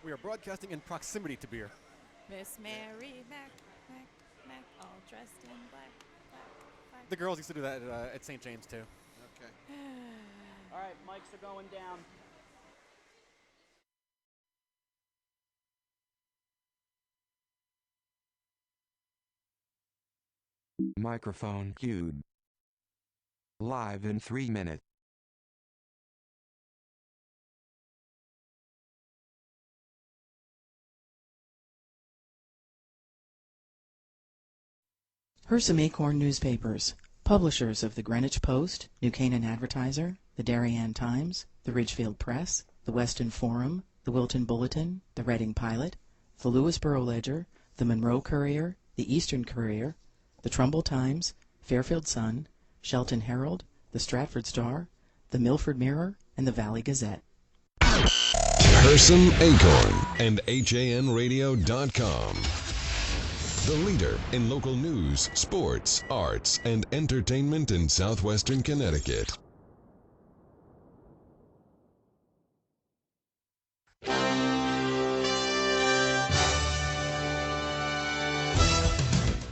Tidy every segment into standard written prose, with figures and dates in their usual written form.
We are broadcasting in proximity to beer. Miss Mary Mac, all dressed in black. The girls used to do that at St. James, too. Okay. All right, mics are going down. Microphone cued. Live in 3 minutes. Hersam Acorn newspapers, publishers of the Greenwich Post, New Canaan Advertiser, the Darien Times, the Ridgefield Press, the Weston Forum, the Wilton Bulletin, the Reading Pilot, the Lewisboro Ledger, the Monroe Courier, the Eastern Courier, the Trumbull Times, Fairfield Sun, Shelton Herald, the Stratford Star, the Milford Mirror, and the Valley Gazette. Hersam, Acorn, and HANradio.com. The leader in local news, sports, arts, and entertainment in southwestern Connecticut.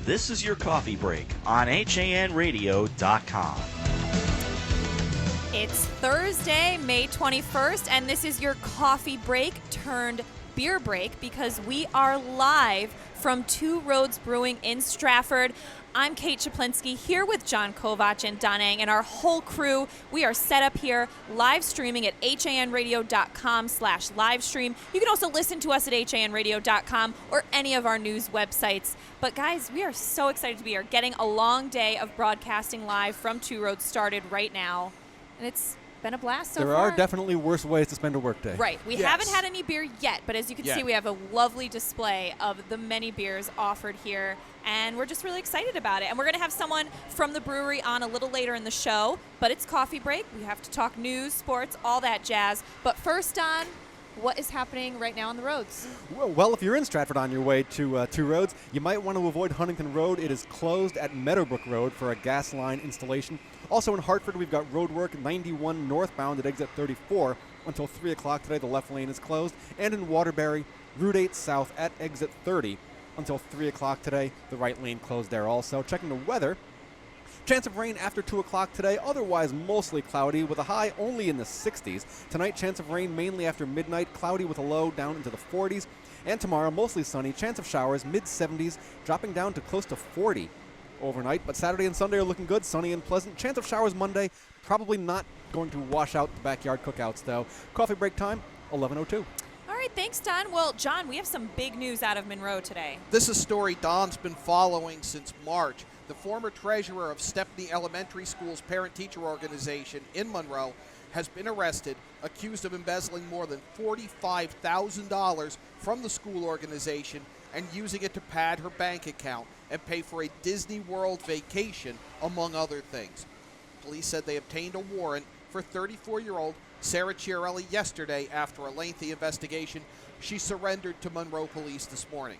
This is your coffee break on HANradio.com. It's Thursday, May 21st, and this is your coffee break turned beer break because we are live from Two Roads Brewing in Stratford. I'm Kate Czaplinski here with John Kovach and Don Eng and our whole crew. We are set up here live streaming at hanradio.com/livestream. You can also listen to us at hanradio.com or any of our news websites. But guys, we are so excited to be here. Getting a long day of broadcasting live from Two Roads started right now. And it's been a blast so far. There are definitely worse ways to spend a workday. Right. We haven't had any beer yet, but as you can see, we have a lovely display of the many beers offered here, and we're just really excited about it. And we're going to have someone from the brewery on a little later in the show, but it's coffee break. We have to talk news, sports, all that jazz. But first, Don, what is happening right now on the roads? Well, if you're in Stratford on your way to Two Roads, you might want to avoid Huntington Road. It is closed at Meadowbrook Road for a gas line installation. Also in Hartford, we've got road work 91 northbound at exit 34 until 3 o'clock today. The left lane is closed. And in Waterbury, Route 8 south at exit 30 until 3 o'clock today. The right lane closed there also. Checking the weather. Chance of rain after 2 o'clock today, otherwise mostly cloudy with a high only in the 60s. Tonight, chance of rain mainly after midnight, cloudy with a low down into the 40s. And tomorrow, mostly sunny, chance of showers, mid-70s, dropping down to close to 40 overnight. But Saturday and Sunday are looking good, sunny and pleasant. Chance of showers Monday, probably not going to wash out the backyard cookouts, though. Coffee break time, 11:02. All right, thanks, Don. Well, John, we have some big news out of Monroe today. This is a story Don's been following since March. The former treasurer of Stepney Elementary School's parent-teacher organization in Monroe has been arrested, accused of embezzling more than $45,000 from the school organization and using it to pad her bank account and pay for a Disney World vacation, among other things. Police said they obtained a warrant for 34-year-old Sarah Chiarelli yesterday after a lengthy investigation. She surrendered to Monroe police this morning.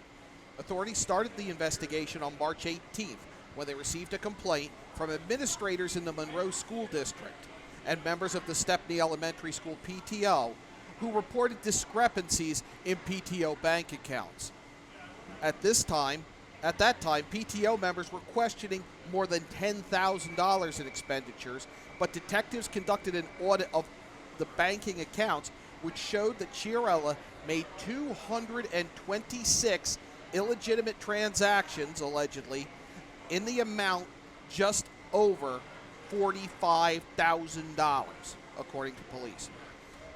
Authorities started the investigation on March 18th when they received a complaint from administrators in the Monroe School District and members of the Stepney Elementary School PTO who reported discrepancies in PTO bank accounts. At that time, PTO members were questioning more than $10,000 in expenditures, but detectives conducted an audit of the banking accounts, which showed that Chiarella made 226 illegitimate transactions, allegedly, in the amount just over $45,000, according to police.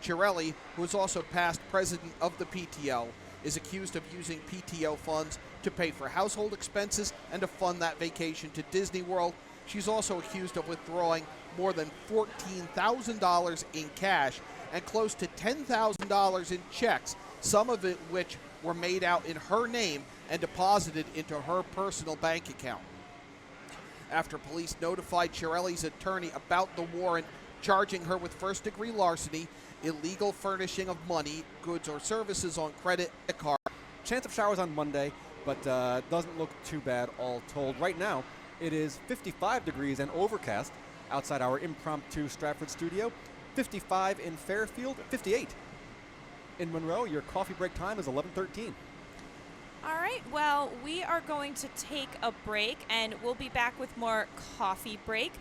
Chiarelli, who is also past president of the PTO, is accused of using PTO funds to pay for household expenses and to fund that vacation to Disney World. She's also accused of withdrawing more than $14,000 in cash and close to $10,000 in checks, some of it which were made out in her name and deposited into her personal bank account. After police notified Chiarelli's attorney about the warrant charging her with first-degree larceny, illegal furnishing of money, goods, or services on credit card. Chance of showers on Monday, but doesn't look too bad all told. Right now, it is 55 degrees and overcast outside our impromptu Stratford studio. 55 in Fairfield, 58 In Monroe, your coffee break time is 11:13. All right, well, we are going to take a break, and we'll be back with more Coffee Break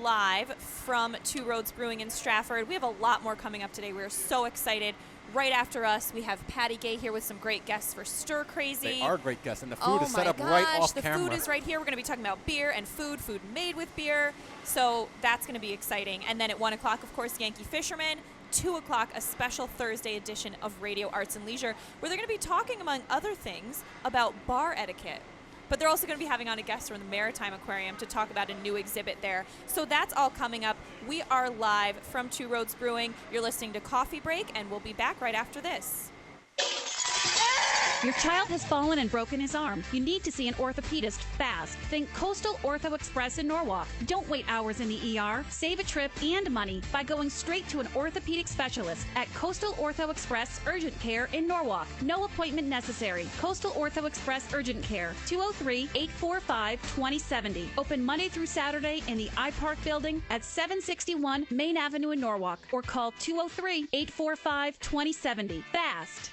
live from Two Roads Brewing in Stratford. We have a lot more coming up today. We're so excited. Right after us, we have Patty Gay here with some great guests for Stir Crazy. They are great guests, and the food is set up right off camera. The food is right here. We're going to be talking about beer and food made with beer. So that's going to be exciting. And then at 1 o'clock, of course, Yankee Fisherman. 2 o'clock, a special Thursday edition of Radio Arts and Leisure, where they're going to be talking, among other things, about bar etiquette. But they're also going to be having on a guest from the Maritime Aquarium to talk about a new exhibit there. So that's all coming up. We are live from Two Roads Brewing. You're listening to Coffee Break, and we'll be back right after this. Your child has fallen and broken his arm. You need to see an orthopedist fast. Think Coastal Ortho Express in Norwalk. Don't wait hours in the ER. Save a trip and money by going straight to an orthopedic specialist at Coastal Ortho Express Urgent Care in Norwalk. No appointment necessary. Coastal Ortho Express Urgent Care, 203-845-2070. Open Monday through Saturday in the iPark building at 761 Main Avenue in Norwalk, or call 203-845-2070. Fast.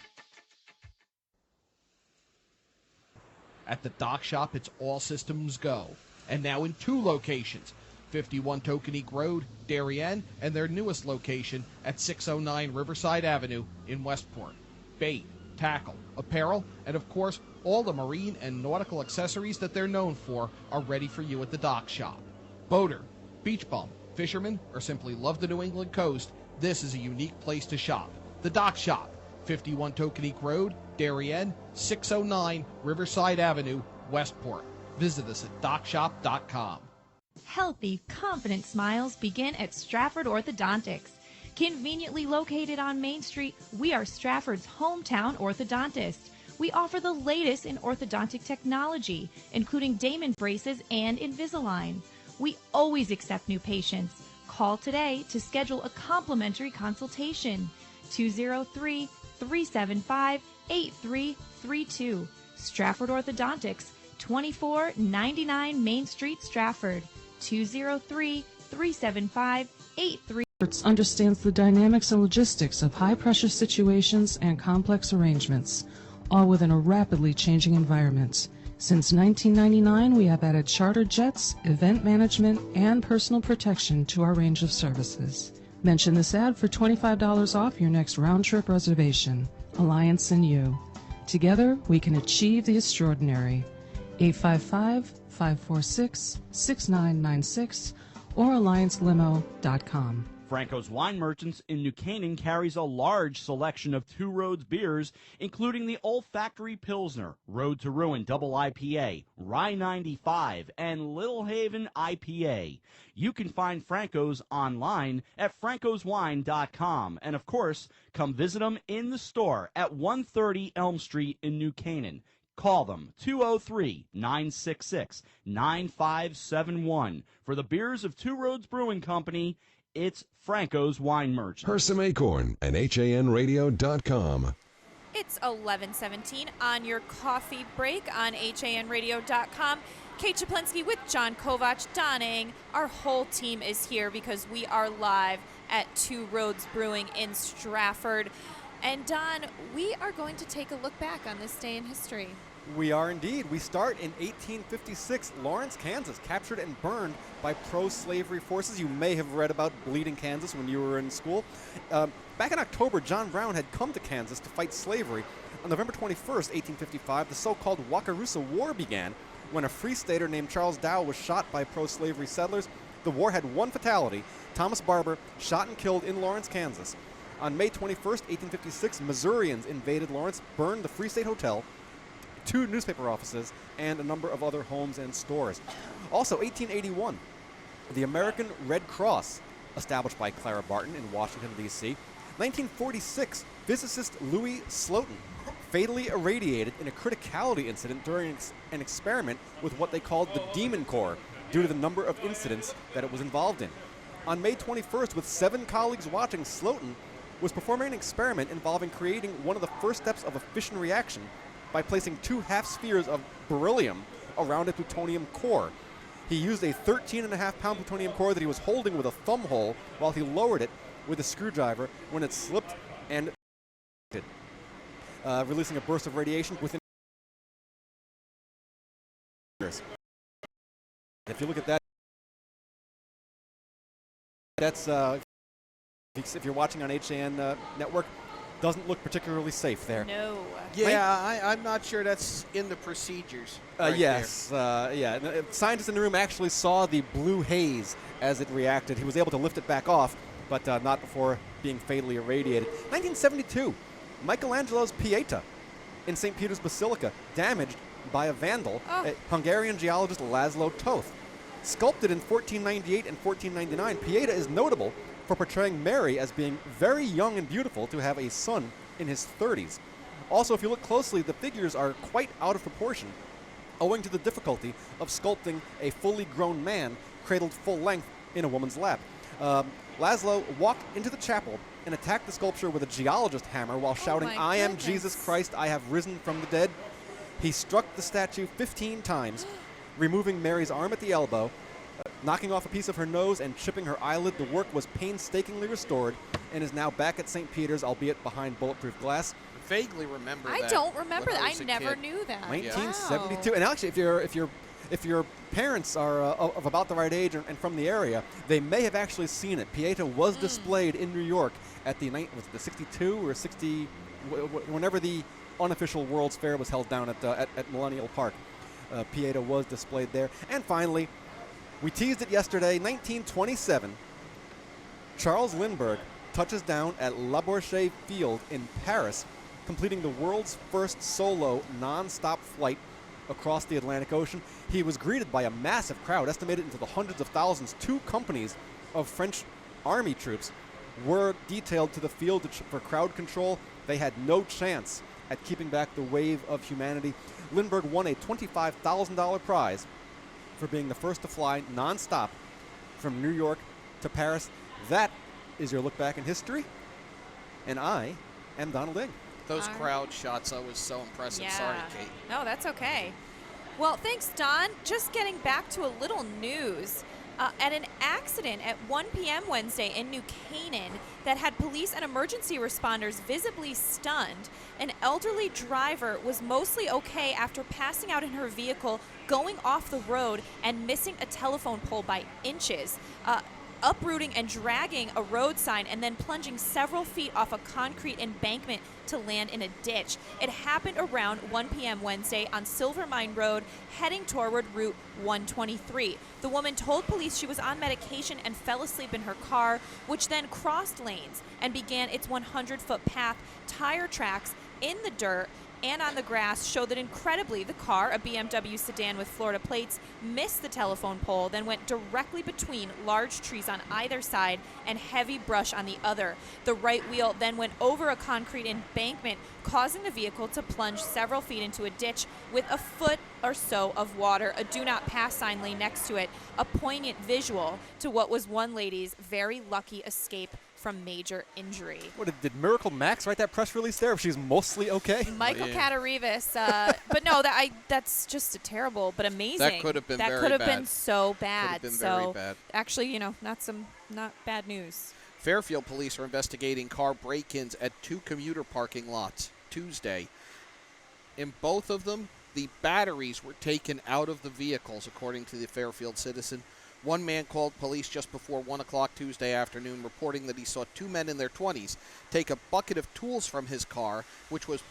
At the Dock Shop, it's all systems go. And now in 2 locations, 51 Tokenique Road, Darien, and their newest location at 609 Riverside Avenue in Westport. Bait, tackle, apparel, and of course, all the marine and nautical accessories that they're known for are ready for you at the Dock Shop. Boater, beach bum, fisherman, or simply love the New England coast, this is a unique place to shop. The Dock Shop, 51 Tokenique Road, Darien, 609 Riverside Avenue, Westport. Visit us at dockshop.com. Healthy, confident smiles begin at Stratford Orthodontics. Conveniently located on Main Street, we are Stratford's hometown orthodontist. We offer the latest in orthodontic technology, including Damon braces and Invisalign. We always accept new patients. Call today to schedule a complimentary consultation. 203-375-8332. Stratford Orthodontics, 2499 Main Street, Stratford. 203-375-8332. Understands the dynamics and logistics of high-pressure situations and complex arrangements, all within a rapidly changing environment. Since 1999, we have added charter jets, event management, and personal protection to our range of services. Mention this ad for $25 off your next round-trip reservation. Alliance and you. Together, we can achieve the extraordinary. 855-546-6996 or alliancelimo.com. Franco's Wine Merchants in New Canaan carries a large selection of Two Roads beers, including the Olfactory Pilsner, Road to Ruin Double IPA, Rye 95, and Little Haven IPA. You can find Franco's online at francoswine.com. And, of course, come visit them in the store at 130 Elm Street in New Canaan. Call them, 203-966-9571. For the beers of Two Roads Brewing Company, it's Franco's Wine Merchant. Hersam Acorn and HANradio.com. It's 11:17 on your coffee break on HANradio.com. Kate Czaplinski with John Kovach, Donald Eng. Our whole team is here because we are live at Two Roads Brewing in Stratford. And Don, we are going to take a look back on this day in history. We are indeed. We start in 1856. Lawrence, Kansas, captured and burned by pro-slavery forces. You may have read about Bleeding Kansas when you were in school. Back in October, John Brown had come to Kansas to fight slavery. On November 21st, 1855, the so-called Wakarusa War began when a free stater named Charles Dow was shot by pro-slavery settlers. The war had one fatality: Thomas Barber, shot and killed in Lawrence, Kansas. On May 21st, 1856, Missourians invaded Lawrence, burned the Free State Hotel, 2 newspaper offices, and a number of other homes and stores. Also, 1881, the American Red Cross, established by Clara Barton in Washington, D.C. 1946, physicist Louis Slotin fatally irradiated in a criticality incident during an experiment with what they called the Demon Core, due to the number of incidents that it was involved in. On May 21st, with 7 colleagues watching, Slotin was performing an experiment involving creating one of the first steps of a fission reaction by placing 2 half spheres of beryllium around a plutonium core. He used a 13.5-pound plutonium core that he was holding with a thumb hole while he lowered it with a screwdriver when it slipped and releasing a burst of radiation within. If you look at that, that's if you're watching on HAN network, doesn't look particularly safe there. No. Yeah, I'm not sure that's in the procedures. Right yes. Yeah. The scientists in the room actually saw the blue haze as it reacted. He was able to lift it back off, but not before being fatally irradiated. 1972, Michelangelo's Pieta in St. Peter's Basilica, damaged by a vandal, Hungarian geologist Laszlo Toth. Sculpted in 1498 and 1499, Pieta is notable for portraying Mary as being very young and beautiful to have a son in his 30s. Also, if you look closely, the figures are quite out of proportion, owing to the difficulty of sculpting a fully grown man cradled full length in a woman's lap. Laszlo walked into the chapel and attacked the sculpture with a geologist hammer while shouting, "I am Jesus Christ, I have risen from the dead." He struck the statue 15 times, removing Mary's arm at the elbow, knocking off a piece of her nose and chipping her eyelid. The work was painstakingly restored and is now back at St. Peter's, albeit behind bulletproof glass. I vaguely remember that. I don't remember that. I was a never kid. knew that. 1972. Wow. And actually, if your parents are of about the right age and from the area, they may have actually seen it. Pieta was displayed in New York at the 62 or 60, whenever the unofficial World's Fair was held down at Millennial Park. Pieta was displayed there. And finally, we teased it yesterday, 1927, Charles Lindbergh touches down at La Bourget Field in Paris, completing the world's first solo non-stop flight across the Atlantic Ocean. He was greeted by a massive crowd, estimated into the hundreds of thousands. 2 companies of French army troops were detailed to the field for crowd control. They had no chance at keeping back the wave of humanity. Lindbergh won a $25,000 prize for being the first to fly non-stop from New York to Paris. That is your look back in history, and I am Donald Eng. Those crowd shots, that was so impressive. Yeah. Sorry, Kate. No, that's okay. Well, thanks, Don. Just getting back to a little news. At an accident at 1 p.m. Wednesday in New Canaan that had police and emergency responders visibly stunned, an elderly driver was mostly okay after passing out in her vehicle, going off the road, and missing a telephone pole by inches, uprooting and dragging a road sign, and then plunging several feet off a concrete embankment to land in a ditch. It happened around 1 p.m. Wednesday on Silver Mine Road, heading toward Route 123. The woman told police she was on medication and fell asleep in her car, which then crossed lanes and began its 100-foot path. Tire tracks in the dirt and on the grass show that incredibly the car, a BMW sedan with Florida plates, missed the telephone pole, then went directly between large trees on either side and heavy brush on the other. The right wheel then went over a concrete embankment, causing the vehicle to plunge several feet into a ditch with a foot or so of water. A do not pass sign lay next to it, a poignant visual to what was one lady's very lucky escape from major injury. What did Miracle Max write that press release there? If she's mostly okay. Michael Katarivas, but no, that's just a terrible but amazing. That could have been very bad. That could have been so bad. Could have been very bad. Actually, not bad news. Fairfield police are investigating car break-ins at 2 commuter parking lots Tuesday. In both of them, the batteries were taken out of the vehicles, according to the Fairfield Citizen. One man called police just before 1 o'clock Tuesday afternoon, reporting that he saw 2 men in their 20s take a bucket of tools from his car, which was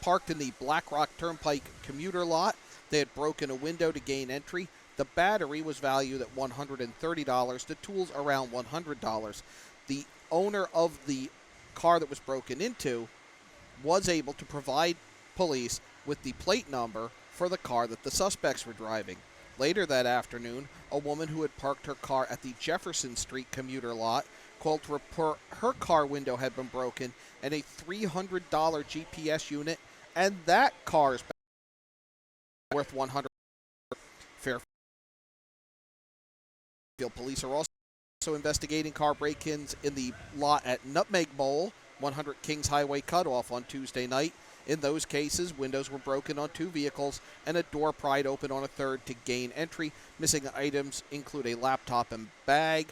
parked in the Black Rock Turnpike commuter lot. They had broken a window to gain entry. The battery was valued at $130, the tools around $100. The owner of the car that was broken into was able to provide police with the plate number for the car that the suspects were driving. Later that afternoon, a woman who had parked her car at the Jefferson Street commuter lot called to report her car window had been broken and a $300 GPS unit, and that car's worth $100. Fairfield police are also investigating car break-ins in the lot at Nutmeg Bowl, 100 Kings Highway cutoff on Tuesday night. In those cases, windows were broken on 2 vehicles and a door pried open on a third to gain entry. Missing items include a laptop and bag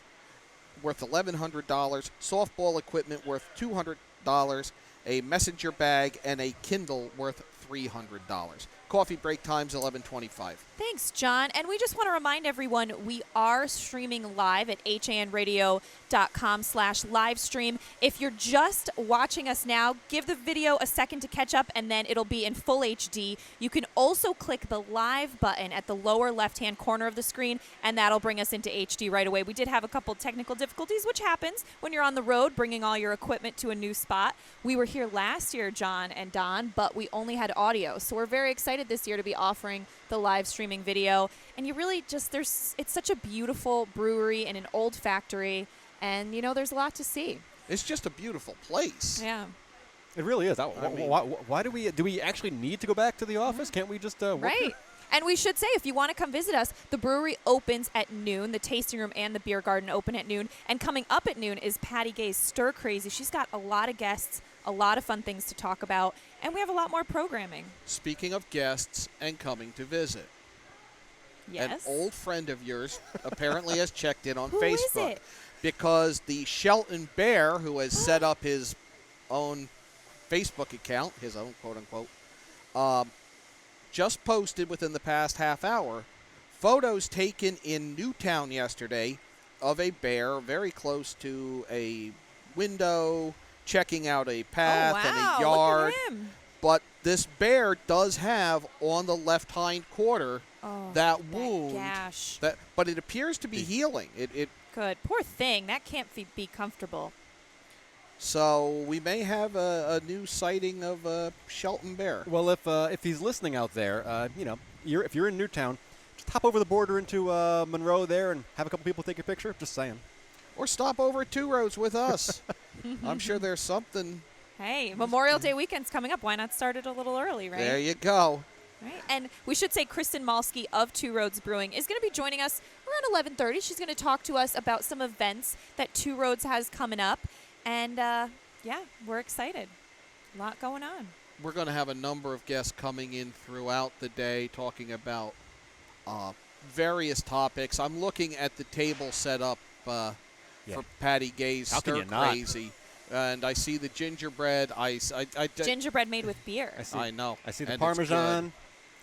worth $1,100, softball equipment worth $200, a messenger bag, and a Kindle worth $300. Coffee break time's 11:25. Thanks, John. And we just want to remind everyone we are streaming live at hanradio.com/live stream. If you're just watching us now, give the video a second to catch up, and then it'll be in full HD. You can also click the live button at the lower left-hand corner of the screen, and that'll bring us into HD right away. We did have a couple technical difficulties, which happens when you're on the road bringing all your equipment to a new spot. We were here last year, John and Don, but we only had audio. So we're very excited this year to be offering the live streaming video. And you really just, it's such a beautiful brewery in an old factory, and there's a lot to see. It's just a beautiful place. Yeah. It really is. Why do we actually need to go back to the office? Can't we just work Right. here? And we should say, if you want to come visit us, the brewery opens at noon. The tasting room and the beer garden open at noon. And coming up at noon is Patty Gay's Stir Crazy. She's got a lot of guests, a lot of fun things to talk about, and we have a lot more programming. Speaking of guests and coming to visit, an old friend of yours apparently has checked in on Who Facebook. is it? Because the Shelton Bear, who has set up his own Facebook account, his own quote-unquote, just posted within the past half hour photos taken in Newtown yesterday of a bear very close to a window, checking out a path and a yard. Look at him. But this bear does have on the left hind quarter that wound. Gash. But it appears to be healing. It Good. Poor thing. That can't be comfortable. So we may have a new sighting of a Shelton Bear. Well, if he's listening out there, if you're in Newtown, just hop over the border into Monroe there and have a couple people take a picture. Just saying. Or stop over at Two Roads with us. I'm sure there's something. Hey, Memorial Day weekend's coming up. Why not start it a little early, right? There you go. Right. And we should say Kristen Malski of Two Roads Brewing is going to be joining us around 11:30. She's going to talk to us about some events that Two Roads has coming up. And, we're excited. A lot going on. We're going to have a number of guests coming in throughout the day talking about various topics. I'm looking at the table set up for Patty Gay's Stir Crazy. And I see the gingerbread. Gingerbread made with beer. I know. I see the Parmesan.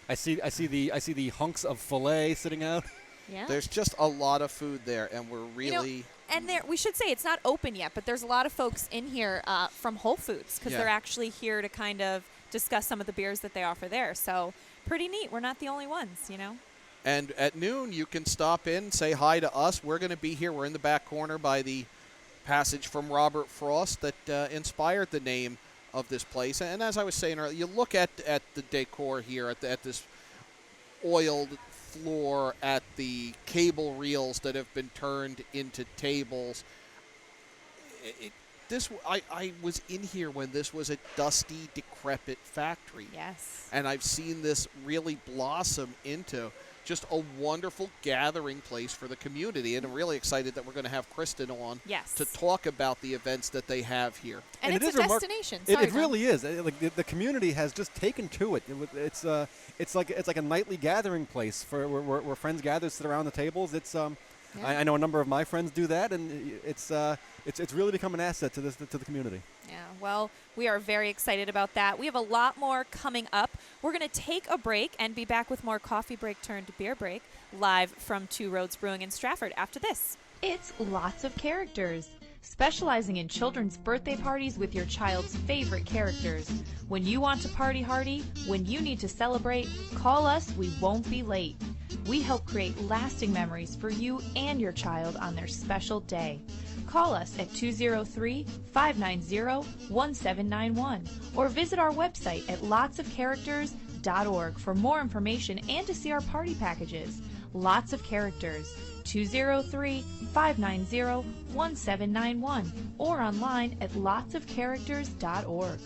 I see the hunks of filet sitting out. Yeah. There's just a lot of food there, and we're really. And we should say it's not open yet, but there's a lot of folks in here from Whole Foods because they're actually here to kind of discuss some of the beers that they offer there. So pretty neat. We're not the only ones, And at noon, you can stop in, say hi to us. We're going to be here. We're in the back corner by the passage from Robert Frost that inspired the name of this place. And as I was saying earlier, you look at the decor here, at this oiled floor, at the cable reels that have been turned into tables. I was in here when this was a dusty, decrepit factory. Yes. And I've seen this really blossom into just a wonderful gathering place for the community. And I'm really excited that we're going to have Kristen on to talk about the events that they have here. And it's a destination. It really is. The community has just taken to it. It's like a nightly gathering place where friends gather, sit around the tables. It's I know a number of my friends do that, and it's really become an asset to the community. Yeah, well, we are very excited about that. We have a lot more coming up. We're going to take a break and be back with more coffee break turned beer break live from Two Roads Brewing in Stratford after this. It's Lots of Characters, specializing in children's birthday parties with your child's favorite characters. When you want to party hardy, when you need to celebrate, call us. We won't be late. We help create lasting memories for you and your child on their special day. Call us at 203-590-1791 or visit our website at lotsofcharacters.org for more information and to see our party packages. Lots of Characters, 203-590-1791 or online at lotsofcharacters.org.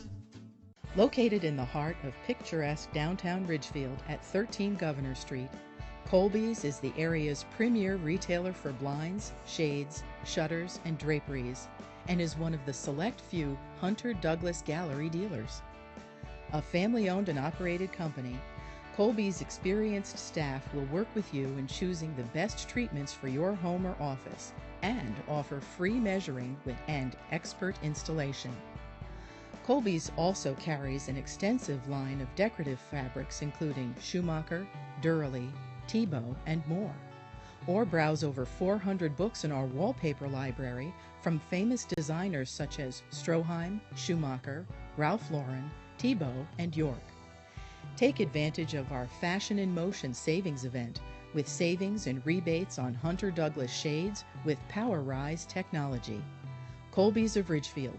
Located in the heart of picturesque downtown Ridgefield at 13 Governor Street, Colby's is the area's premier retailer for blinds, shades, shutters, and draperies, and is one of the select few Hunter Douglas Gallery dealers. A family-owned and operated company, Colby's experienced staff will work with you in choosing the best treatments for your home or office and offer free measuring and expert installation. Colby's also carries an extensive line of decorative fabrics including Schumacher, Durley, Tebow, and more. Or browse over 400 books in our wallpaper library from famous designers such as Stroheim, Schumacher, Ralph Lauren, Tebow, and York. Take advantage of our Fashion in Motion savings event with savings and rebates on Hunter Douglas shades with Power Rise technology. Colby's of Ridgefield.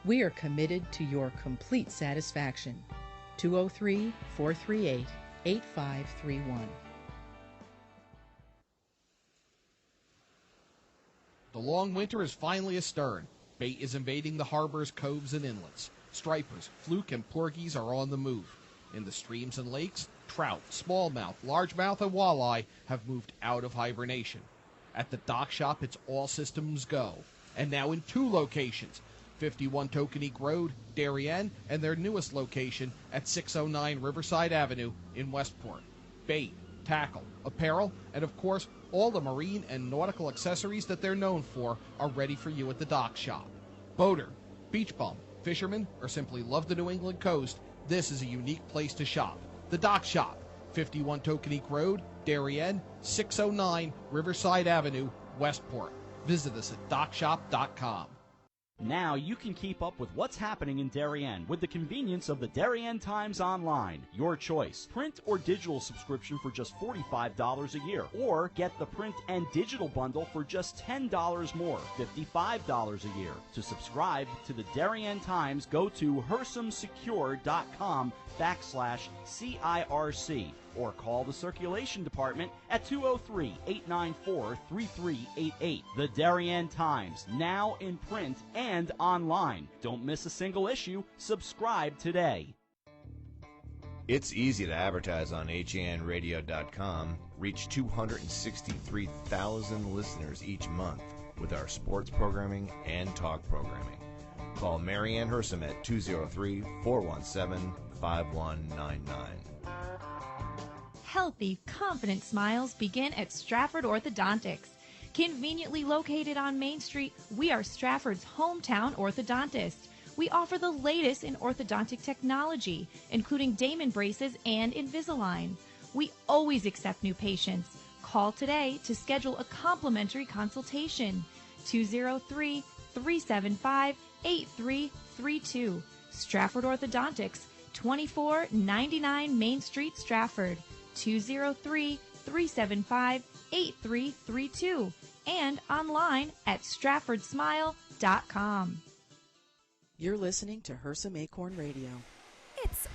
We are committed to your complete satisfaction. 203-438-8531. The long winter is finally astern. Bait is invading the harbors, coves, and inlets. Stripers, fluke, and porgies are on the move. In the streams and lakes, trout, smallmouth, largemouth, and walleye have moved out of hibernation. At the dock shop, it's all systems go. And now in 2 locations, 51 Tokenique Road, Darien, and their newest location at 609 Riverside Avenue in Westport. Bait, tackle, apparel, and of course, all the marine and nautical accessories that they're known for are ready for you at the dock shop. Boater, beach bum, fisherman, or simply love the New England coast, this is a unique place to shop. The Dock Shop, 51 Tokenique Road, Darien, 609 Riverside Avenue, Westport. Visit us at dockshop.com. Now you can keep up with what's happening in Darien with the convenience of the Darien Times Online. Your choice. Print or digital subscription for just $45 a year. Or get the print and digital bundle for just $10 more, $55 a year. To subscribe to the Darien Times, go to hersamsecure.com/CIRC or call the circulation department at 203-894-3388. The Darien Times, now in print and online. Don't miss a single issue. Subscribe today. It's easy to advertise on HANradio.com, reach 263,000 listeners each month with our sports programming and talk programming. Call Mary Ann Hersam at 203-417-5199. Healthy, confident smiles begin at Stratford Orthodontics. Conveniently located on Main Street, we are Stratford's hometown orthodontist. We offer the latest in orthodontic technology, including Damon braces and Invisalign. We always accept new patients. Call today to schedule a complimentary consultation. 203-375-8332. Stratford Orthodontics, 2499 Main Street, Stratford. 203-375-8332 and online at stratfordsmile.com. You're listening to Hersam Acorn Radio. It's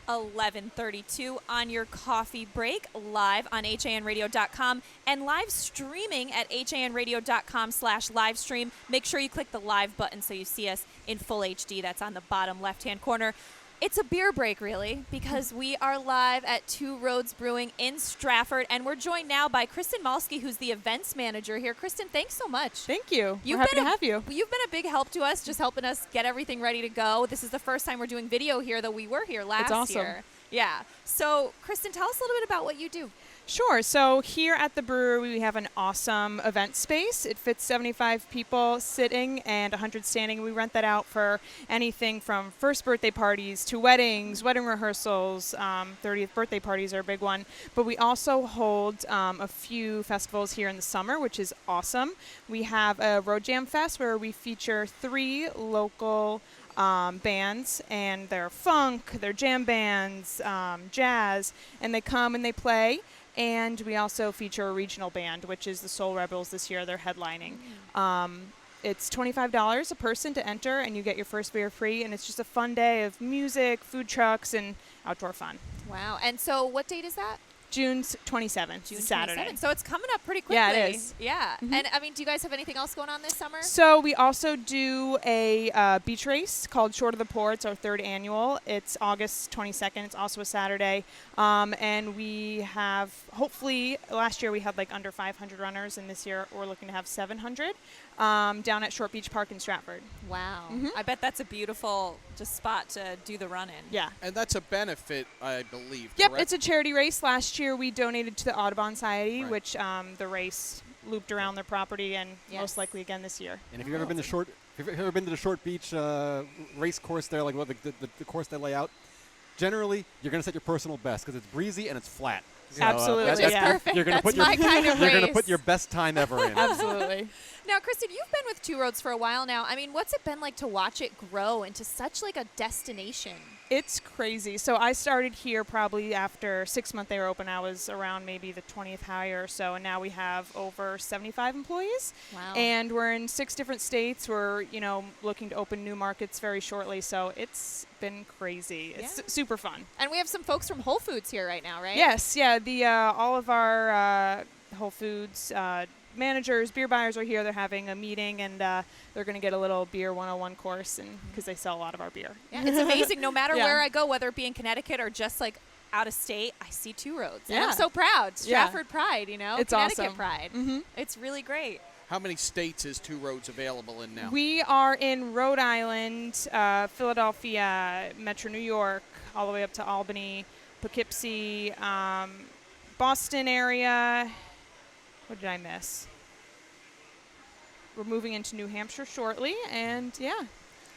11:32 on your coffee break, live on HANradio.com and live streaming at HANradio.com/livestream. Make sure you click the live button so you see us in full HD. That's on the bottom left-hand corner. It's a beer break, really, because we are live at Two Roads Brewing in Stratford, and we're joined now by Kristen Malski, who's the events manager here. Kristen, thanks so much. Thank you. We're happy to have you. You've been a big help to us, just helping us get everything ready to go. This is the first time we're doing video here, though we were here last year. Yeah. So, Kristen, tell us a little bit about what you do. Sure. So here at the brewery, we have an awesome event space. It fits 75 people sitting and 100 standing. We rent that out for anything from first birthday parties to weddings, wedding rehearsals. 30th birthday parties are a big one. But we also hold a few festivals here in the summer, which is awesome. We have a Road Jam Fest where we feature 3 local bands, and they're funk, they're jam bands, jazz, and they come and they play. And we also feature a regional band, which is the Soul Rebels this year. They're headlining. It's $25 a person to enter, and you get your first beer free. And it's just a fun day of music, food trucks, and outdoor fun. Wow. And so what date is that? June 27th, Saturday. 27th. So it's coming up pretty quickly. Yeah, it is. Yeah. Mm-hmm. And, I mean, do you guys have anything else going on this summer? So we also do a beach race called Short of the Pour. It's our 3rd annual. It's August 22nd. It's also a Saturday. And we have, hopefully, last year we had like under 500 runners, and this year we're looking to have 700 down at Short Beach Park in Stratford. Wow. Mm-hmm. I bet that's a beautiful just spot to do the run in. Yeah. And that's a benefit, I believe. Yep, correct? it's a charity race. Last year we donated to the Audubon Society, which the race looped around their property, and Yes. most likely again this year. And if you've ever been to the Short Beach race course there, like the course they lay out, generally you're going to set your personal best because it's breezy and it's flat. So, Absolutely, that's yeah. perfect. You're going to That's put your my kind of you're going to race. put your best time ever in. Absolutely. Now, Kristen, you've been with Two Roads for a while now. I mean, what's it been like to watch it grow into such like a destination? It's crazy. So I started here probably after 6 months they were open. I was around maybe the 20th hire or so, and now we have over 75 employees. Wow. And we're in 6 different states. We're, looking to open new markets very shortly. So it's been crazy. It's super fun. And we have some folks from Whole Foods here right now, right? Yes, yeah. The all of our Whole Foods managers, beer buyers are here. They're having a meeting, and they're going to get a little beer 101 course, and because they sell a lot of our beer. Yeah, it's amazing. No matter Yeah. where I go, whether it be in Connecticut or just like out of state, I see Two Roads. And Yeah. I'm so proud. Yeah. Stratford pride, It's Connecticut awesome. pride. Mhm. It's really great. How many states is Two Roads available in now? We are in Rhode Island, Philadelphia, Metro New York, all the way up to Albany, Poughkeepsie, Boston area. What did I miss? We're moving into New Hampshire shortly, and yeah.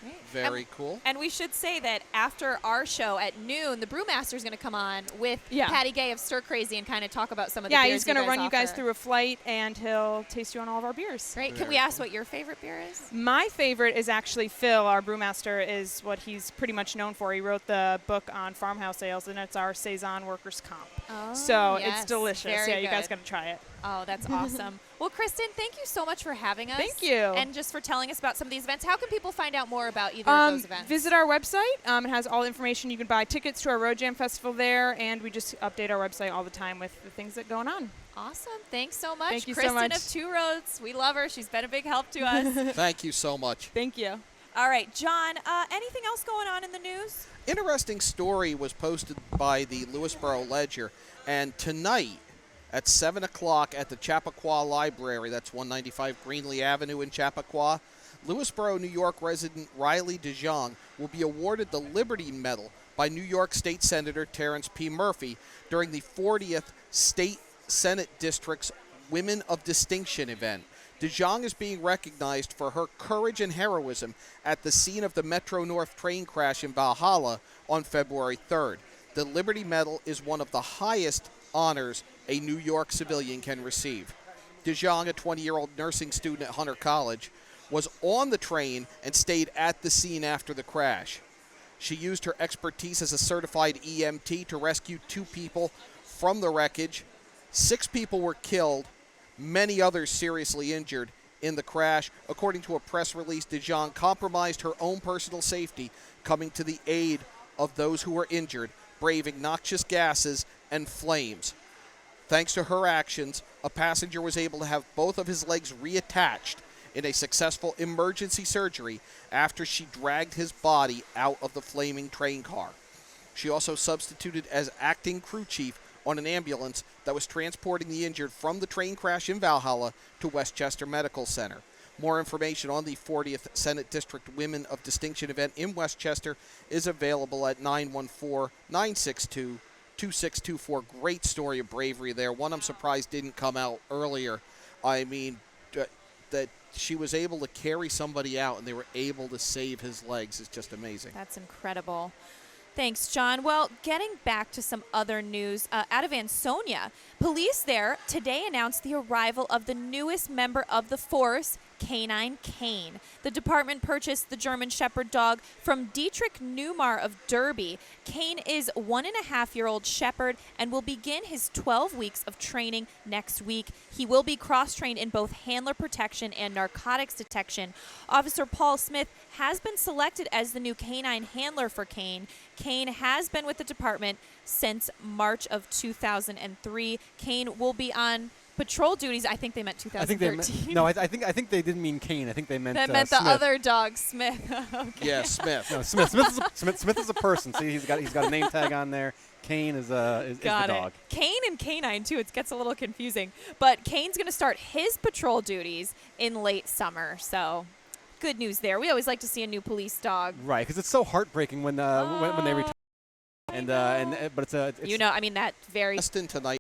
Great. Very cool. And we should say that after our show at noon, the Brewmaster is going to come on with Yeah. Patty Gay of Stir Crazy and kind of talk about some of the Yeah, beers he's going to run you guys offer. through a flight, and he'll taste you on all of our beers. Great. Can Very we ask cool. what your favorite beer is? My favorite is actually Phil, our brewmaster, is what he's pretty much known for. He wrote the book on farmhouse ales, and it's our Saison Workers' Comp. Oh, So yes. it's delicious. Very Yeah, you guys good. got to try it. Oh, that's awesome. Well, Kristen, thank you so much for having us. Thank you. And just for telling us about some of these events. How can people find out more about either of those events? Visit our website. It has all the information. You can buy tickets to our Road Jam Festival there, and we just update our website all the time with the things that are going on. Awesome. Thanks so much. Thank you so Kristen much. of Two Roads. We love her. She's been a big help to us. Thank you so much. Thank you. All right, John, anything else going on in the news? Interesting story was posted by the Lewisboro Ledger, and tonight at 7 o'clock at the Chappaqua Library, that's 195 Greenlee Avenue in Chappaqua, Lewisboro, New York resident Riley DeJong will be awarded the Liberty Medal by New York State Senator Terrence P. Murphy during the 40th State Senate District's Women of Distinction event. DeJong is being recognized for her courage and heroism at the scene of the Metro North train crash in Valhalla on February 3rd. The Liberty Medal is one of the highest honors a New York civilian can receive. DeJong, a 20-year-old nursing student at Hunter College, was on the train and stayed at the scene after the crash. She used her expertise as a certified EMT to rescue 2 people from the wreckage. 6 people were killed, many others seriously injured in the crash. According to a press release, DeJong compromised her own personal safety, coming to the aid of those who were injured, braving noxious gases and flames. Thanks to her actions, a passenger was able to have both of his legs reattached in a successful emergency surgery after she dragged his body out of the flaming train car. She also substituted as acting crew chief on an ambulance that was transporting the injured from the train crash in Valhalla to Westchester Medical Center. More information on the 40th Senate District Women of Distinction event in Westchester is available at 914-962-2624. Great story of bravery there. One I'm surprised didn't come out earlier. I mean, that she was able to carry somebody out and they were able to save his legs is just amazing. That's incredible. Thanks, John. Well, getting back to some other news, out of Ansonia, police there today announced the arrival of the newest member of the force, Canine Kane. The department purchased the German Shepherd dog from Dietrich Neumar of Derby. Kane is 1.5-year-old Shepherd and will begin his 12 weeks of training next week. He will be cross-trained in both handler protection and narcotics detection. Officer Paul Smith has been selected as the new canine handler for Kane. Kane has been with the department since March of 2003. Kane will be on patrol duties. I think they meant 2013. I think they didn't mean Kane. I think they meant that meant the Smith. other dog, Smith. Okay. Yeah, Smith. No, Smith is a person. See, he's got a name tag on there. Kane is the dog. Kane and Canine too. It gets a little confusing. But Kane's going to start his patrol duties in late summer. So good news there. We always like to see a new police dog. Right, because it's so heartbreaking when they retire. But it's that very tonight.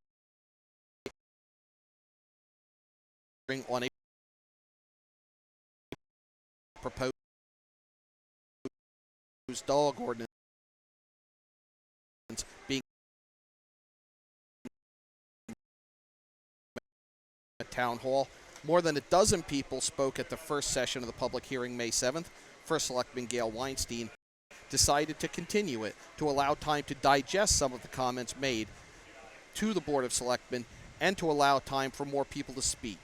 on a proposed dog ordinance being at Town Hall. More than a dozen people spoke at the first session of the public hearing May 7th. First Selectman Gail Weinstein decided to continue it to allow time to digest some of the comments made to the Board of Selectmen and to allow time for more people to speak.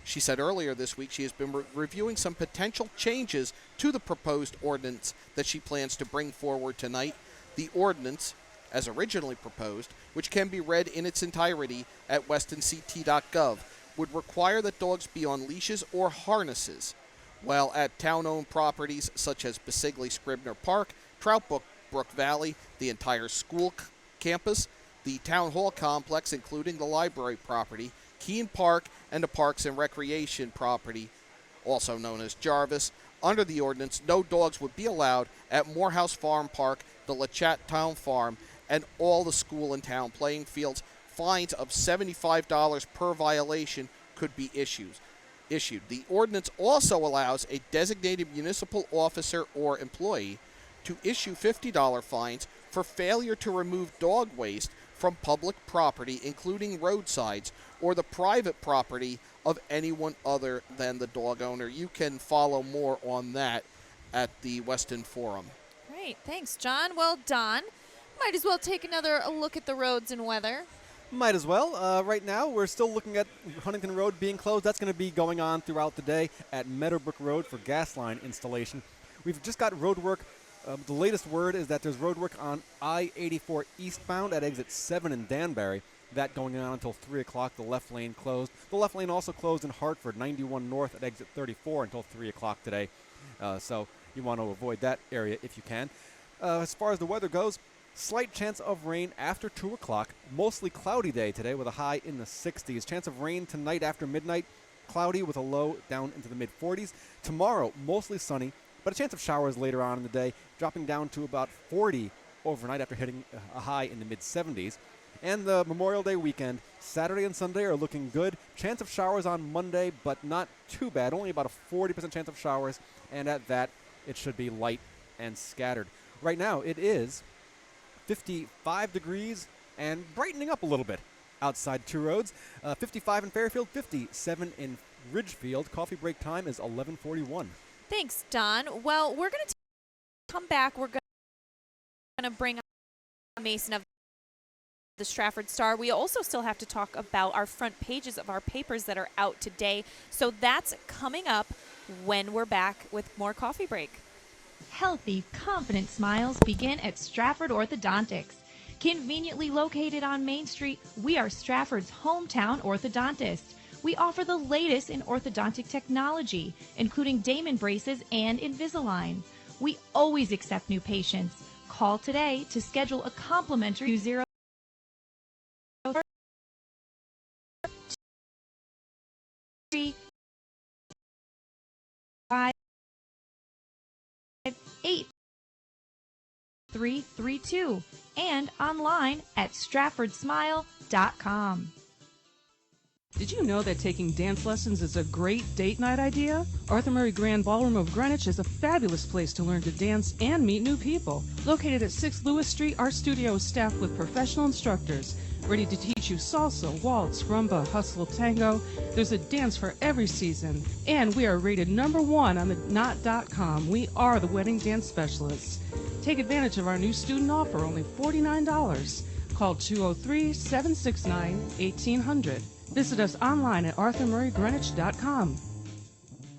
She said earlier this week she has been reviewing some potential changes to the proposed ordinance that she plans to bring forward tonight. The ordinance, as originally proposed, which can be read in its entirety at westonct.gov, would require that dogs be on leashes or harnesses, while at town-owned properties such as Besigli-Scribner Park, Trout Brook Valley, the entire school campus, the Town Hall complex, including the library property, Keene Park, and the Parks and Recreation property, also known as Jarvis. Under the ordinance, no dogs would be allowed at Morehouse Farm Park, the Lachat Town Farm, and all the school and town playing fields. Fines of $75 per violation could be issued. The ordinance also allows a designated municipal officer or employee to issue $50 fines for failure to remove dog waste from public property, including roadsides, or the private property of anyone other than the dog owner. You can follow more on that at the Weston Forum. Great. Thanks, John. Well, Don, might as well take another look at the roads and weather. Might as well. Right now, we're still looking at Huntington Road being closed. That's going to be going on throughout the day at Meadowbrook Road for gas line installation. We've just got road work. The latest word is that there's road work on I-84 eastbound at exit 7 in Danbury. That going on until 3 o'clock. The left lane closed. The left lane also closed in Hartford, 91 north at exit 34 until 3 o'clock today. So you want to avoid that area if you can. As far as the weather goes, slight chance of rain after 2 o'clock. Mostly cloudy day today with a high in the 60s. Chance of rain tonight after midnight. Cloudy with a low down into the mid-40s. Tomorrow, mostly sunny, but a chance of showers later on in the day, dropping down to about 40 overnight after hitting a high in the mid-70s. And the Memorial Day weekend, Saturday and Sunday are looking good. Chance of showers on Monday, but not too bad. Only about a 40% chance of showers, and at that, it should be light and scattered. Right now, it is 55 degrees and brightening up a little bit outside Two Roads. 55 in Fairfield, 57 in Ridgefield. Coffee break time is 11:41. Thanks, Don. Well, we're going to come back. We're going to bring Mason of the Stratford Star. We also still have to talk about our front pages of our papers that are out today. So that's coming up when we're back with more Coffee Break. Healthy, confident smiles begin at Stratford Orthodontics. Conveniently located on Main Street, we are Stratford's hometown orthodontist. We offer the latest in orthodontic technology, including Damon braces and Invisalign. We always accept new patients. Call today to schedule a complimentary 8332 and online at stratfordsmile.com. Did you know that taking dance lessons is a great date night idea? Arthur Murray Grand Ballroom of Greenwich is a fabulous place to learn to dance and meet new people. Located at 6 Lewis Street, our studio is staffed with professional instructors ready to teach you salsa, waltz, rumba, hustle, tango. There's a dance for every season. And we are rated #1 on the knot.com. We are the wedding dance specialists. Take advantage of our new student offer, only $49. Call 203-769-1800. Visit us online at arthurmurraygreenwich.com.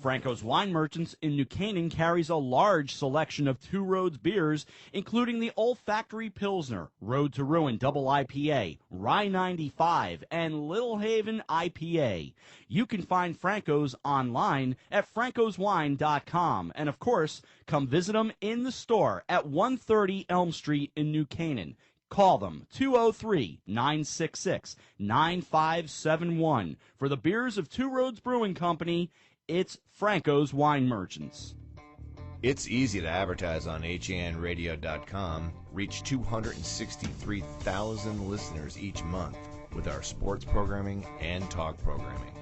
Franco's Wine Merchants in New Canaan carries a large selection of Two Roads beers, including the Olfactory Pilsner, Road to Ruin Double IPA, Rye 95, and Little Haven IPA. You can find Franco's online at francoswine.com. And, of course, come visit them in the store at 130 Elm Street in New Canaan. Call them 203-966-9571. For the beers of Two Roads Brewing Company, it's Franco's Wine Merchants. It's easy to advertise on hanradio.com, reach 263,000 listeners each month with our sports programming and talk programming.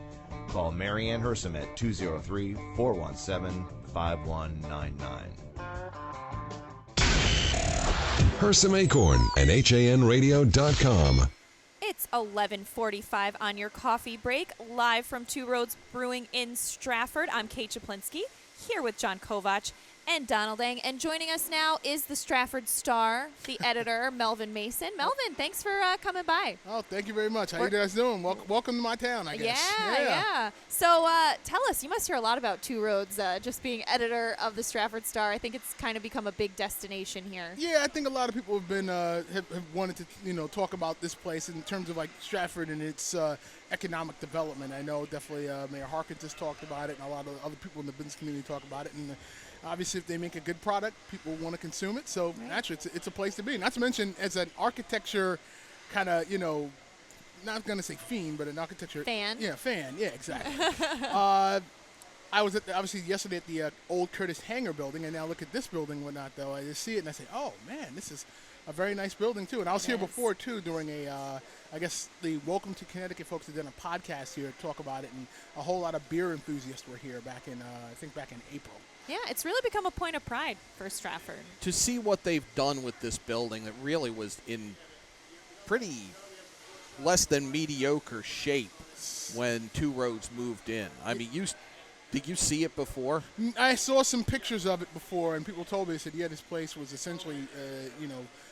Call Mary Ann Hersam at 203-417-5199. Hersam Acorn and HANradio.com. It's 11:45 on your coffee break, live from Two Roads Brewing in Stratford. I'm Kate Czaplinski, here with John Kovach and Donald Eng. And joining us now is the Stratford Star, the editor, Melvin Mason. Melvin, thanks for coming by. Oh, thank you very much. How you guys doing? Welcome to my town, I guess. Yeah. So tell us, you must hear a lot about Two Roads, just being editor of the Stratford Star. I think it's kind of become a big destination here. Yeah, I think a lot of people have been have wanted to talk about this place in terms of like Stratford and its economic development. I know definitely Mayor Harkins has talked about it, and a lot of other people in the business community talk about it. And obviously, if they make a good product, people want to consume it. So naturally, it's a place to be. Not to mention, as an architecture kind of, not going to say fiend, but an architecture fan. Yeah, fan. Yeah, exactly. I was obviously yesterday at the old Curtis Hangar building, and now look at this building and whatnot, though. I just see it, and I say, oh, man, this is a very nice building, too. And I was here before, too, during I guess the Welcome to Connecticut folks had done a podcast here to talk about it, and a whole lot of beer enthusiasts were here back in, I think, back in April. Yeah, it's really become a point of pride for Stratford. To see what they've done with this building that really was in pretty less than mediocre shape when Two Roads moved in. I mean, did you see it before? I saw some pictures of it before, and people told me, they said, yeah, this place was essentially,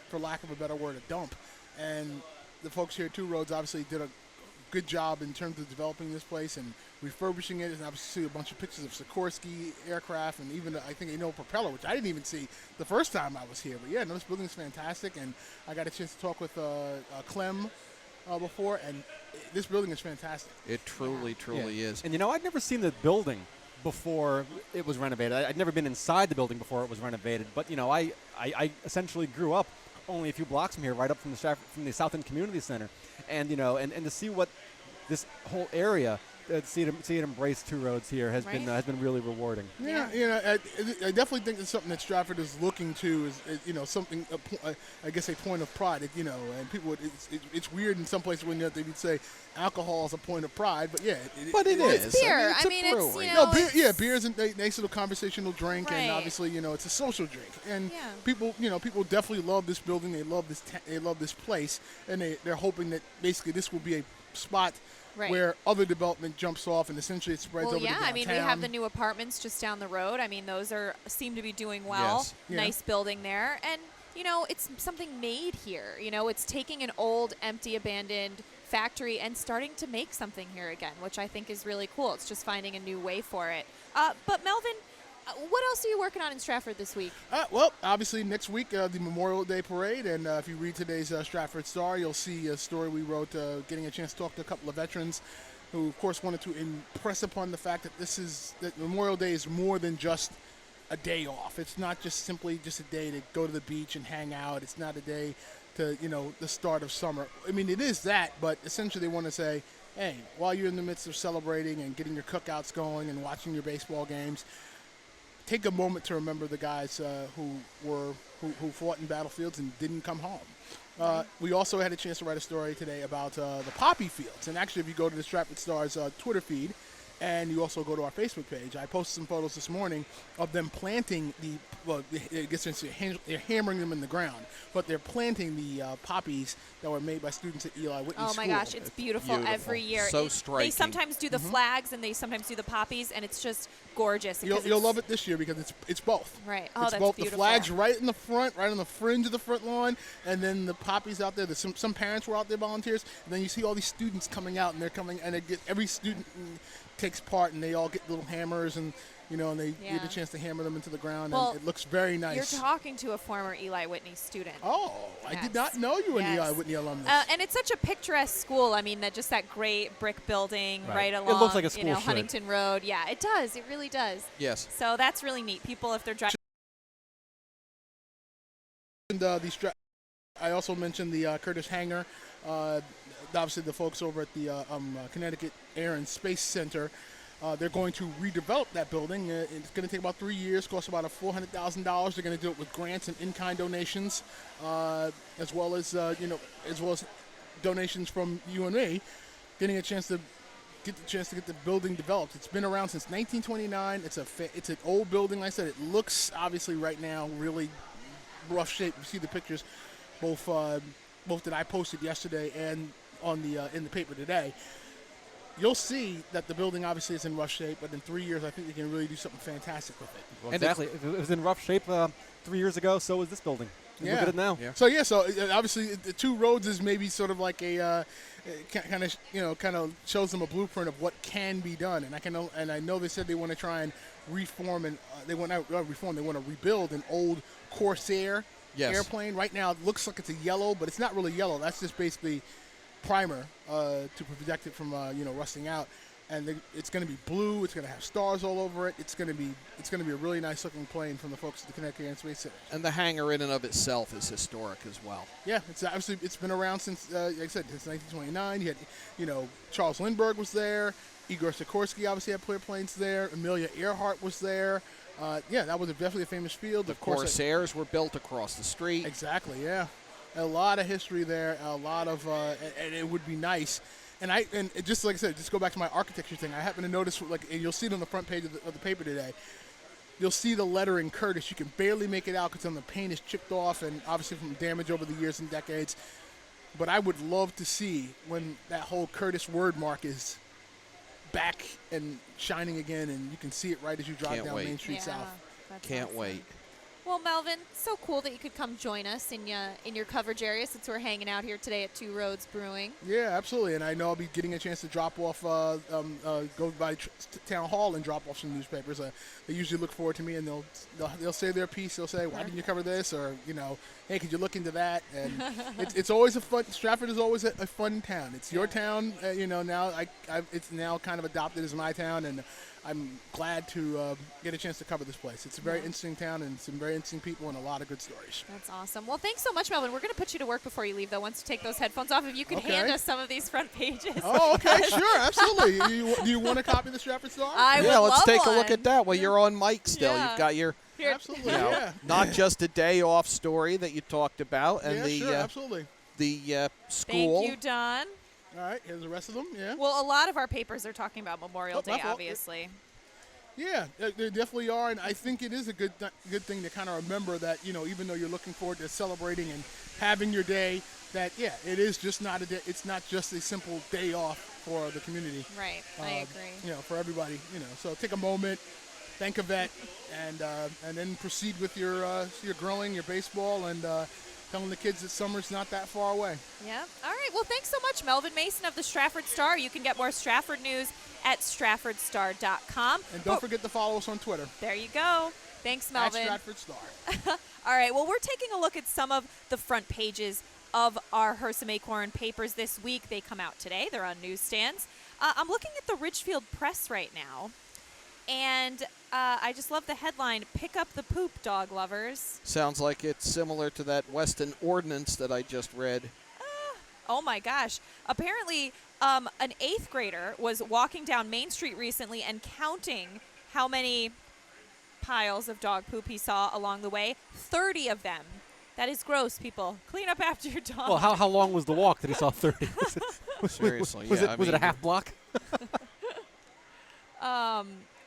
for lack of a better word, a dump. And the folks here at Two Roads obviously did a good job in terms of developing this place and refurbishing it. And obviously see a bunch of pictures of Sikorsky aircraft and even, I think, propeller, which I didn't even see the first time I was here. But, yeah, no, this building's fantastic. And I got a chance to talk with Clem before, and this building is fantastic. It truly is. And, I'd never seen the building before it was renovated. I'd never been inside the building before it was renovated. But, I essentially grew up only a few blocks from here, right up from the South End Community Center. And, and to see what this whole area, see it embrace Two Roads here has been really rewarding. Yeah, I definitely think it's something that Stratford is looking to is something, I guess, a point of pride. And people, it's weird in some places when they would say alcohol is a point of pride, but yeah, it is. It's beer. Beer is a nice little conversational drink, and obviously, it's a social drink. And people definitely love this building. They love this place, and they're hoping that basically this will be a spot where other development jumps off and essentially it spreads over to downtown. I mean, we have the new apartments just down the road. I mean, those seem to be doing well. Yes. Nice building there. And, it's something made here. It's taking an old, empty, abandoned factory and starting to make something here again, which I think is really cool. It's just finding a new way for it. But, Melvin, what else are you working on in Stratford this week? Well, obviously next week, the Memorial Day Parade, and if you read today's Stratford Star, you'll see a story we wrote getting a chance to talk to a couple of veterans who, of course, wanted to impress upon the fact that Memorial Day is more than just a day off. It's not just simply just a day to go to the beach and hang out. It's not a day to, the start of summer. I mean, it is that, but essentially they want to say, hey, while you're in the midst of celebrating and getting your cookouts going and watching your baseball games, take a moment to remember the guys who fought in battlefields and didn't come home. We also had a chance to write a story today about the poppy fields. And actually, if you go to the Stratford Star's Twitter feed, and you also go to our Facebook page, I posted some photos this morning of them planting they're hammering them in the ground, but they're planting the poppies that were made by students at Eli Whitney School. Oh my gosh, it's beautiful every year. So striking. They sometimes do the flags and they sometimes do the poppies, and it's just gorgeous. You'll love it this year because it's both. Right. Oh, that's both beautiful. The flags right in the front, right on the fringe of the front lawn, and then the poppies out there. There's some parents were out there, volunteers, and then you see all these students coming out, and they're coming, and every student takes part, and they all get little hammers, and and they get a chance to hammer them into the ground, and it looks very nice. You're talking to a former Eli Whitney student. Oh, yes. I did not know you were an Eli Whitney alumnus. And it's such a picturesque school. I mean, that great brick building right along, it looks like a school Huntington Road. Yeah, it does. It really does. Yes. So that's really neat. People, if they're driving. And I also mentioned the Curtis Hangar. Obviously, the folks over at the Connecticut Air and Space Center, they're going to redevelop that building. It's going to take about 3 years, cost about $400,000. They're going to do it with grants and in-kind donations, as well as donations from you and me, getting a chance to get the chance to get the building developed. It's been around since 1929. It's an old building. Like I said, it looks obviously right now really rough shape. You see the pictures, both that I posted yesterday and on the in the paper today. You'll see that the building obviously is in rough shape, but in 3 years, I think they can really do something fantastic with it. Well, exactly. If it was in rough shape 3 years ago, so is this building. Look at it now. Yeah. So obviously, the Two Roads is maybe sort of like a kind of shows them a blueprint of what can be done. And I know they said they want to try and reform and they want to rebuild an old Corsair airplane. Right now, it looks like it's a yellow, but it's not really yellow. That's just basically primer to protect it from rusting out. And it's going to be blue. It's going to have stars all over it. It's going to be a really nice looking plane from the folks at the Connecticut Air Space Center. And the hangar in and of itself is historic as well. Yeah, it's been around since like I said, since 1929. You had Charles Lindbergh was there. Igor Sikorsky obviously had planes there. Amelia Earhart was there. That was definitely a famous field. The Corsairs were built across the street. Exactly. Yeah, a lot of history there. A lot of and it would be nice. And just like I said, just go back to my architecture thing. I happen to notice, and you'll see it on the front page of the paper today. You'll see the lettering Curtis. You can barely make it out because the paint is chipped off and obviously from damage over the years and decades. But I would love to see when that whole Curtis word mark is back and shining again, and you can see it right as you drive down Main Street South. Can't wait. Well, Melvin, so cool that you could come join us in your coverage area since we're hanging out here today at Two Roads Brewing. Yeah, absolutely. And I know I'll be getting a chance to drop off, go by Town Hall and drop off some newspapers. They usually look forward to me, and they'll say their piece. They'll say, "Why didn't you cover this?" Or "Hey, could you look into that?" And it's always a fun. Stratford is always a fun town. It's your town. Now it's now kind of adopted as my town, and I'm glad to get a chance to cover this place. It's a very interesting town and some very interesting people and a lot of good stories. That's awesome. Well, thanks so much, Melvin. We're going to put you to work before you leave, though, once you take those headphones off. If you could hand us some of these front pages. Oh, okay, sure, absolutely. Do you want to copy the Stratford Star? I would let's love take one. a look at that. Well, you're on mic still. Yeah. You've got your absolutely, yeah. Not just a day off story that you talked about, and absolutely. The school. Thank you, Don. All right, here's the rest of them. Yeah. Well, a lot of our papers are talking about Memorial Day, obviously. Yeah, they definitely are, and I think it is a good thing to kind of remember that, even though you're looking forward to celebrating and having your day, that, it is just not a day. It's not just a simple day off for the community. Right, I agree. For everybody, so take a moment, thank a vet, and then proceed with your grilling, your baseball, and telling the kids that summer's not that far away. Yeah. All right. Well, thanks so much, Melvin Mason of the Stratford Star. You can get more Stratford news at stratfordstar.com. And don't forget to follow us on Twitter. There you go. Thanks, Melvin. At Stratford Star. All right. Well, we're taking a look at some of the front pages of our Hersam Acorn papers this week. They come out today. They're on newsstands. I'm looking at the Ridgefield Press right now. And I just love the headline, "Pick up the poop, dog lovers." Sounds like it's similar to that Weston ordinance that I just read. Oh, my gosh. Apparently, an 8th grader was walking down Main Street recently and counting how many piles of dog poop he saw along the way. 30 of them. That is gross, people. Clean up after your dog. Well, how long was the walk that he saw 30? Seriously, was it a half block?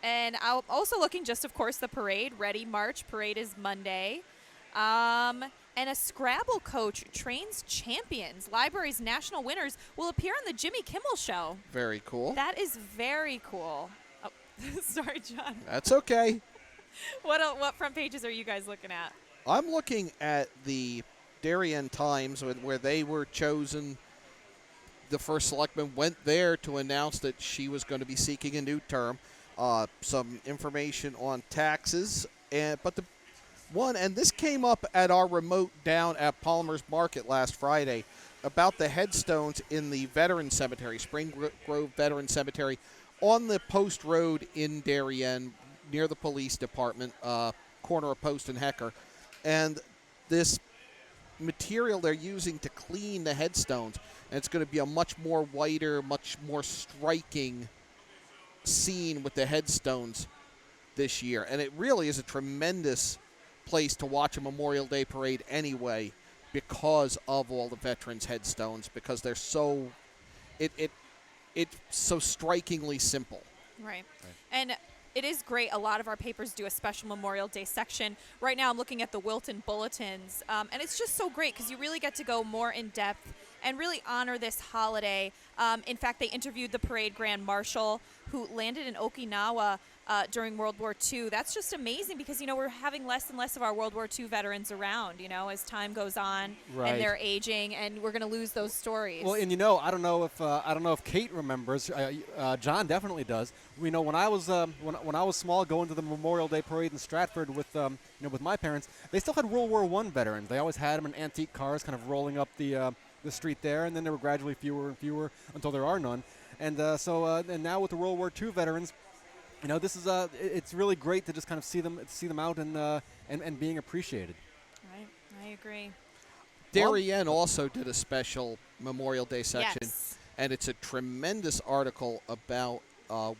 And I'm also looking just, of course, the parade. Ready March. Parade is Monday. And a Scrabble coach trains champions. Library's national winners will appear on the Jimmy Kimmel Show. Very cool. That is very cool. Oh, sorry, John. That's okay. What front pages are you guys looking at? I'm looking at the Darien Times where they were chosen. The first selectman went there to announce that she was going to be seeking a new term. Some information on taxes, and this came up at our remote down at Palmer's Market last Friday about the headstones in the Veteran Cemetery, Spring Grove Veteran Cemetery, on the Post Road in Darien, near the police department, corner of Post and Hecker, and this material they're using to clean the headstones, and it's going to be a much more whiter, much more striking scene with the headstones this year, and it really is a tremendous place to watch a Memorial Day parade anyway because of all the veterans' headstones, because they're so it it's so strikingly simple. Right. And it is great. A lot of our papers do a special Memorial Day section. Right now I'm looking at the Wilton Bulletins, and it's just so great because you really get to go more in depth and really honor this holiday. In fact, they interviewed the parade grand marshal who landed in Okinawa during World War II. That's just amazing because, we're having less and less of our World War II veterans around, as time goes on and they're aging, and we're going to lose those stories. Well, and I don't know if Kate remembers. John definitely does. When I was when I was small, going to the Memorial Day parade in Stratford with with my parents, they still had World War I veterans. They always had them in antique cars, kind of rolling up the street there, and then there were gradually fewer and fewer until there are none. And and now with the World War II veterans, this is it's really great to just kind of see them out and being appreciated. Right, I agree. Darien also did a special Memorial Day section, yes. And it's a tremendous article about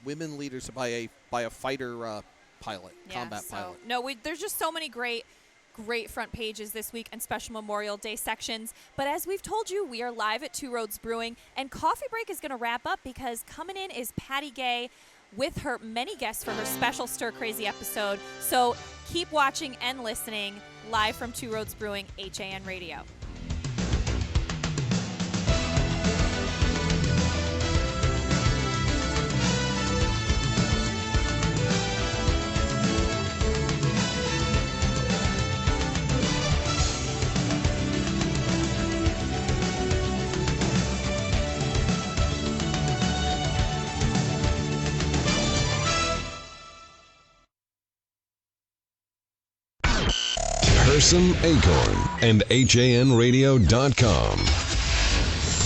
women leaders by a fighter pilot, combat pilot. No, there's just so many great front pages this week and special Memorial Day sections. But as we've told you, we are live at Two Roads Brewing, and Coffee Break is going to wrap up because coming in is Patty Gay with her many guests for her special Stir Crazy episode. So keep watching and listening live from Two Roads Brewing, HAN Radio. Hersam, Acorn, and HANradio.com.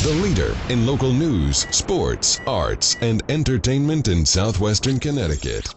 The leader in local news, sports, arts, and entertainment in southwestern Connecticut.